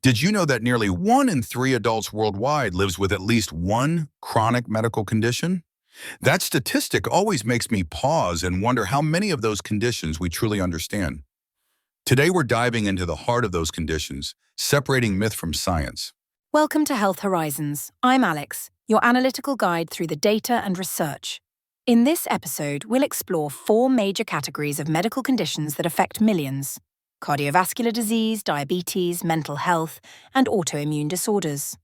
Did you know that nearly 1 in 3 adults worldwide lives with at least one chronic medical condition? That statistic always makes me pause and wonder how many of those conditions we truly understand. Today, we're diving into the heart of those conditions, separating myth from science. Welcome to Health Horizons. I'm Alex, your analytical guide through the data and research. In this episode, we'll explore 4 major categories of medical conditions that affect millions: cardiovascular disease, diabetes, mental health, and autoimmune disorders.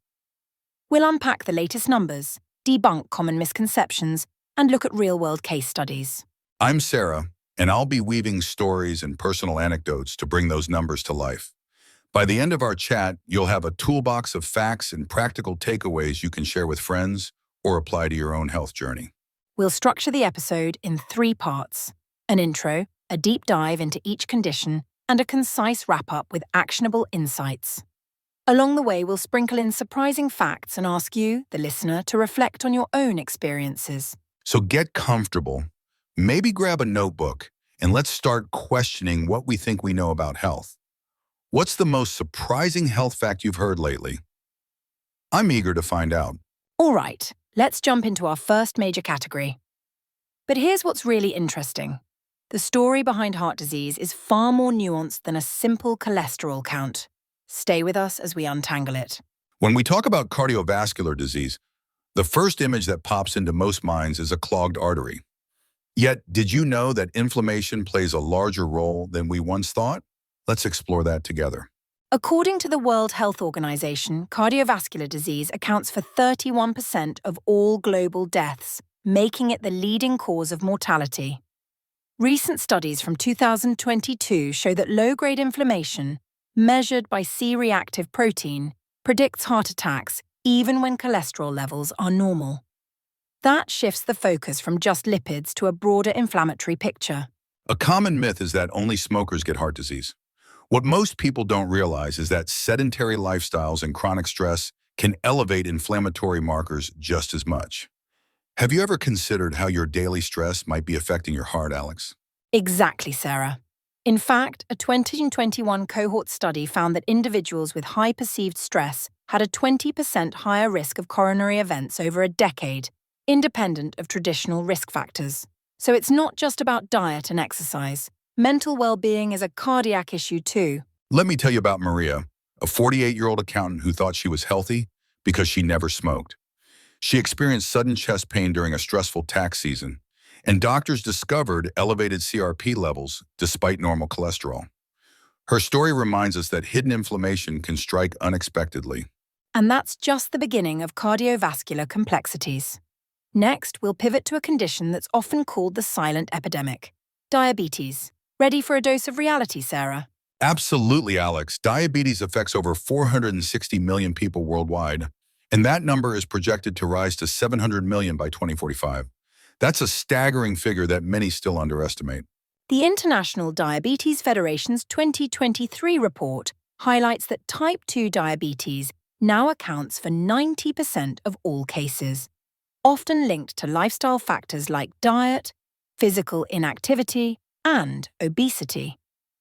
We'll unpack the latest numbers, debunk common misconceptions, and look at real-world case studies. I'm Sarah, and I'll be weaving stories and personal anecdotes to bring those numbers to life. By the end of our chat, you'll have a toolbox of facts and practical takeaways you can share with friends or apply to your own health journey. We'll structure the episode in 3 parts: an intro, a deep dive into each condition, and a concise wrap-up with actionable insights. Along the way, we'll sprinkle in surprising facts and ask you, the listener, to reflect on your own experiences. So get comfortable, maybe grab a notebook, and let's start questioning what we think we know about health. What's the most surprising health fact you've heard lately? I'm eager to find out. All right, let's jump into our first major category. But here's what's really interesting. The story behind heart disease is far more nuanced than a simple cholesterol count. Stay with us as we untangle it. When we talk about cardiovascular disease, the first image that pops into most minds is a clogged artery. Yet, did you know that inflammation plays a larger role than we once thought? Let's explore that together. According to the World Health Organization, cardiovascular disease accounts for 31% of all global deaths, making it the leading cause of mortality. Recent studies from 2022 show that low-grade inflammation, measured by C-reactive protein, predicts heart attacks even when cholesterol levels are normal. That shifts the focus from just lipids to a broader inflammatory picture. A common myth is that only smokers get heart disease. What most people don't realize is that sedentary lifestyles and chronic stress can elevate inflammatory markers just as much. Have you ever considered how your daily stress might be affecting your heart, Alex? Exactly, Sarah. In fact, a 2021 cohort study found that individuals with high perceived stress had a 20% higher risk of coronary events over a decade, independent of traditional risk factors. So it's not just about diet and exercise. Mental well-being is a cardiac issue too. Let me tell you about Maria, a 48-year-old accountant who thought she was healthy because she never smoked. She experienced sudden chest pain during a stressful tax season, and doctors discovered elevated CRP levels despite normal cholesterol. Her story reminds us that hidden inflammation can strike unexpectedly. And that's just the beginning of cardiovascular complexities. Next, we'll pivot to a condition that's often called the silent epidemic: diabetes. Ready for a dose of reality, Sarah? Absolutely, Alex. Diabetes affects over 460 million people worldwide, and that number is projected to rise to 700 million by 2045. That's a staggering figure that many still underestimate. The International Diabetes Federation's 2023 report highlights that type 2 diabetes now accounts for 90% of all cases, often linked to lifestyle factors like diet, physical inactivity, and obesity.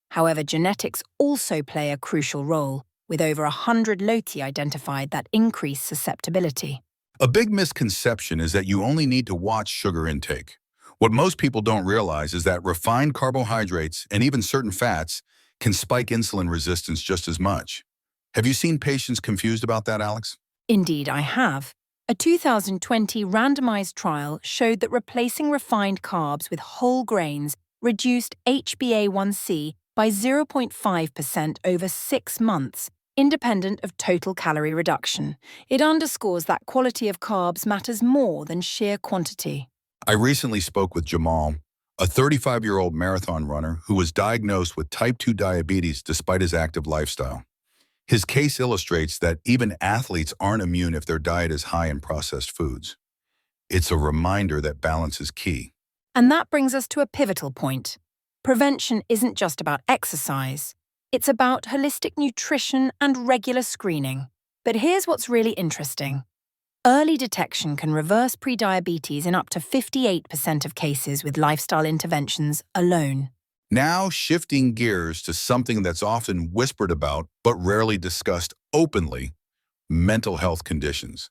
However, genetics also play a crucial role, with over 100 loci identified that increase susceptibility. A big misconception is that you only need to watch sugar intake. What most people don't realize is that refined carbohydrates and even certain fats can spike insulin resistance just as much. Have you seen patients confused about that, Alex? Indeed, I have. A 2020 randomized trial showed that replacing refined carbs with whole grains reduced HbA1c by 0.5% over 6 months, independent of total calorie reduction. It underscores that quality of carbs matters more than sheer quantity. I recently spoke with Jamal, a 35-year-old marathon runner who was diagnosed with type 2 diabetes despite his active lifestyle. His case illustrates that even athletes aren't immune if their diet is high in processed foods. It's a reminder that balance is key. And that brings us to a pivotal point. Prevention isn't just about exercise. It's about holistic nutrition and regular screening. But here's what's really interesting. Early detection can reverse prediabetes in up to 58% of cases with lifestyle interventions alone. Now shifting gears to something that's often whispered about but rarely discussed openly mental health conditions.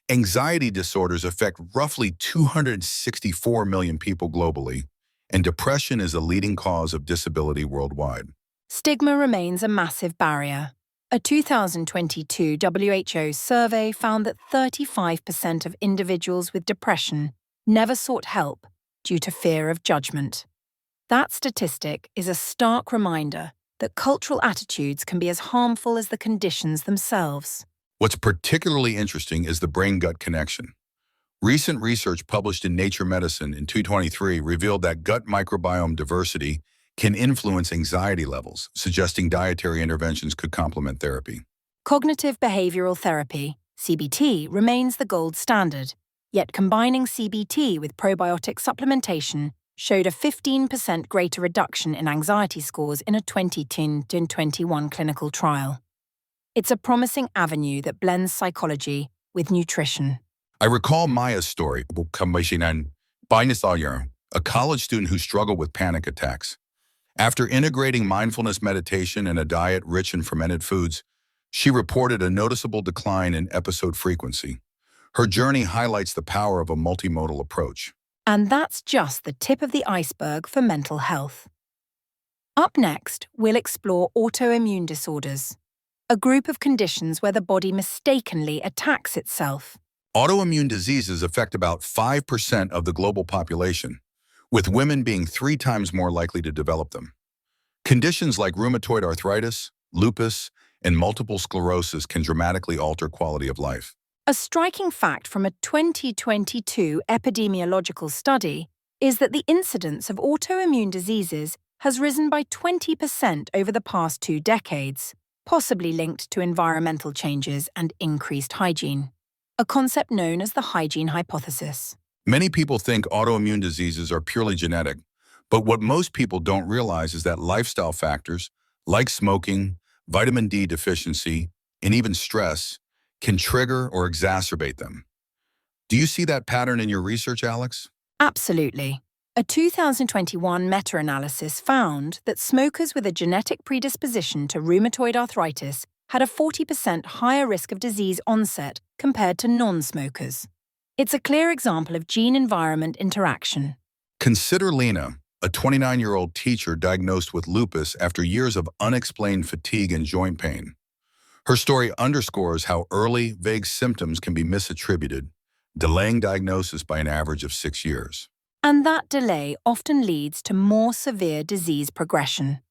Anxiety disorders affect roughly 264 million people globally, and depression is a leading cause of disability worldwide. Stigma remains a massive barrier. A 2022 WHO survey found that 35% of individuals with depression never sought help due to fear of judgment. That statistic is a stark reminder that cultural attitudes can be as harmful as the conditions themselves. What's particularly interesting is the brain-gut connection. Recent research published in Nature Medicine in 2023 revealed that gut microbiome diversity can influence anxiety levels, suggesting dietary interventions could complement therapy. Cognitive behavioral therapy, CBT, remains the gold standard, yet combining CBT with probiotic supplementation showed a 15% greater reduction in anxiety scores in a 2010-21 clinical trial. It's a promising avenue that blends psychology with nutrition. I recall Maya's story, a college student who struggled with panic attacks. After integrating mindfulness meditation and a diet rich in fermented foods, she reported a noticeable decline in episode frequency. Her journey highlights the power of a multimodal approach. And that's just the tip of the iceberg for mental health. Up next, we'll explore autoimmune disorders, a group of conditions where the body mistakenly attacks itself. Autoimmune diseases affect about 5% of the global population, with women being 3 times more likely to develop them. Conditions like rheumatoid arthritis, lupus, and multiple sclerosis can dramatically alter quality of life. A striking fact from a 2022 epidemiological study is that the incidence of autoimmune diseases has risen by 20% over the past 2 decades, possibly linked to environmental changes and increased hygiene, a concept known as the hygiene hypothesis. Many people think autoimmune diseases are purely genetic, but what most people don't realize is that lifestyle factors, like smoking, vitamin D deficiency, and even stress, can trigger or exacerbate them. Do you see that pattern in your research, Alex? Absolutely. A 2021 meta-analysis found that smokers with a genetic predisposition to rheumatoid arthritis had a 40% higher risk of disease onset compared to non-smokers. It's a clear example of gene-environment interaction. Consider Lena, a 29-year-old teacher diagnosed with lupus after years of unexplained fatigue and joint pain. Her story underscores how early, vague symptoms can be misattributed, delaying diagnosis by an average of 6 years. And that delay often leads to more severe disease progression.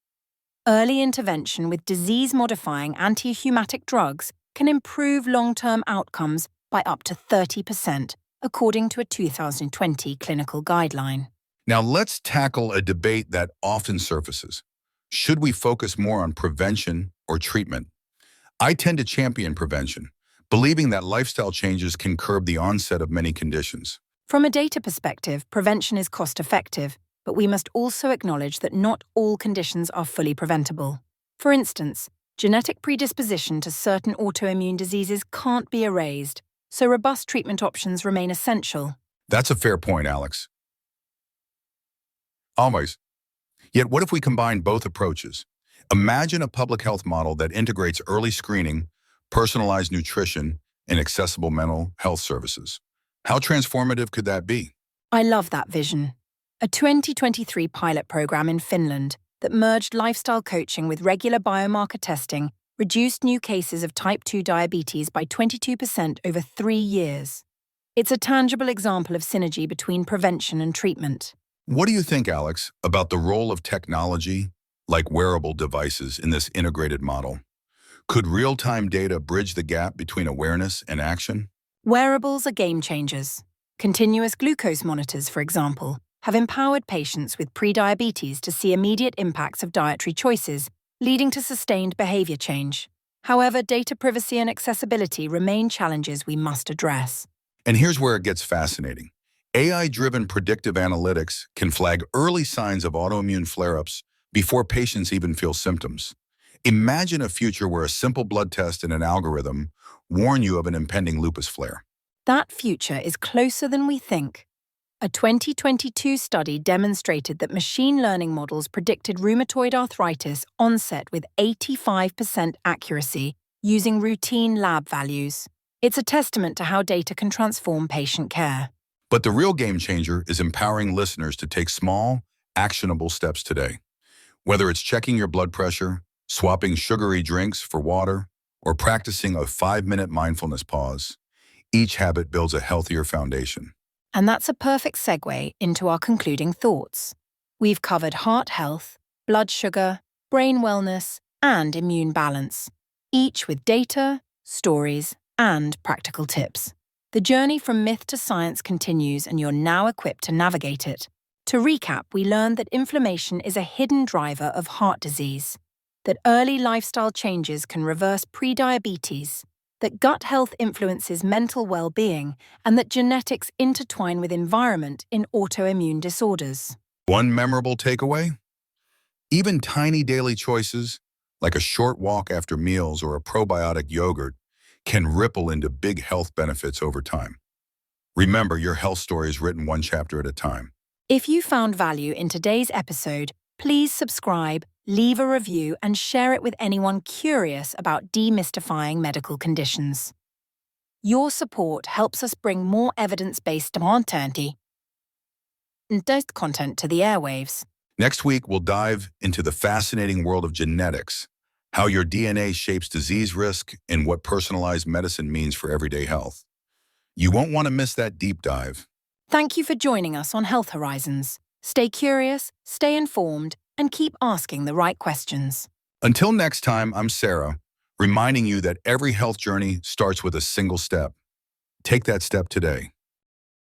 Early intervention with disease-modifying anti-rheumatic drugs can improve long-term outcomes by up to 30%, according to a 2020 clinical guideline. Now let's tackle a debate that often surfaces. Should we focus more on prevention or treatment? I tend to champion prevention, believing that lifestyle changes can curb the onset of many conditions. From a data perspective, prevention is cost-effective, but we must also acknowledge that not all conditions are fully preventable. For instance, genetic predisposition to certain autoimmune diseases can't be erased, so robust treatment options remain essential. That's a fair point, Alex. Always. Yet what if we combine both approaches? Imagine a public health model that integrates early screening, personalized nutrition, and accessible mental health services. How transformative could that be? I love that vision. A 2023 pilot program in Finland that merged lifestyle coaching with regular biomarker testing reduced new cases of type 2 diabetes by 22% over 3 years. It's a tangible example of synergy between prevention and treatment. What do you think, Alex, about the role of technology, like wearable devices, in this integrated model? Could real-time data bridge the gap between awareness and action? Wearables are game changers. Continuous glucose monitors, for example, have empowered patients with prediabetes to see immediate impacts of dietary choices, leading to sustained behavior change. However, data privacy and accessibility remain challenges we must address. And here's where it gets fascinating. AI-driven predictive analytics can flag early signs of autoimmune flare-ups before patients even feel symptoms. Imagine a future where a simple blood test and an algorithm warn you of an impending lupus flare. That future is closer than we think. A 2022 study demonstrated that machine learning models predicted rheumatoid arthritis onset with 85% accuracy using routine lab values. It's a testament to how data can transform patient care. But the real game changer is empowering listeners to take small, actionable steps today. Whether it's checking your blood pressure, swapping sugary drinks for water, or practicing a 5-minute mindfulness pause, each habit builds a healthier foundation. And that's a perfect segue into our concluding thoughts. We've covered heart health, blood sugar, brain wellness, and immune balance, each with data, stories, and practical tips. The journey from myth to science continues, and you're now equipped to navigate it. To recap, we learned that inflammation is a hidden driver of heart disease, that early lifestyle changes can reverse prediabetes, that gut health influences mental well-being, and that genetics intertwine with environment in autoimmune disorders. One memorable takeaway? Even tiny daily choices, like a short walk after meals or a probiotic yogurt, can ripple into big health benefits over time. Remember, your health story is written one chapter at a time. If you found value in today's episode, please subscribe, leave a review, and share it with anyone curious about demystifying medical conditions. Your support helps us bring more evidence-based content to the airwaves. Next week, we'll dive into the fascinating world of genetics, how your DNA shapes disease risk, and what personalized medicine means for everyday health. You won't want to miss that deep dive. Thank you for joining us on Health Horizons. Stay curious, stay informed, and keep asking the right questions. Until next time, I'm Sarah, reminding you that every health journey starts with a single step. Take that step today.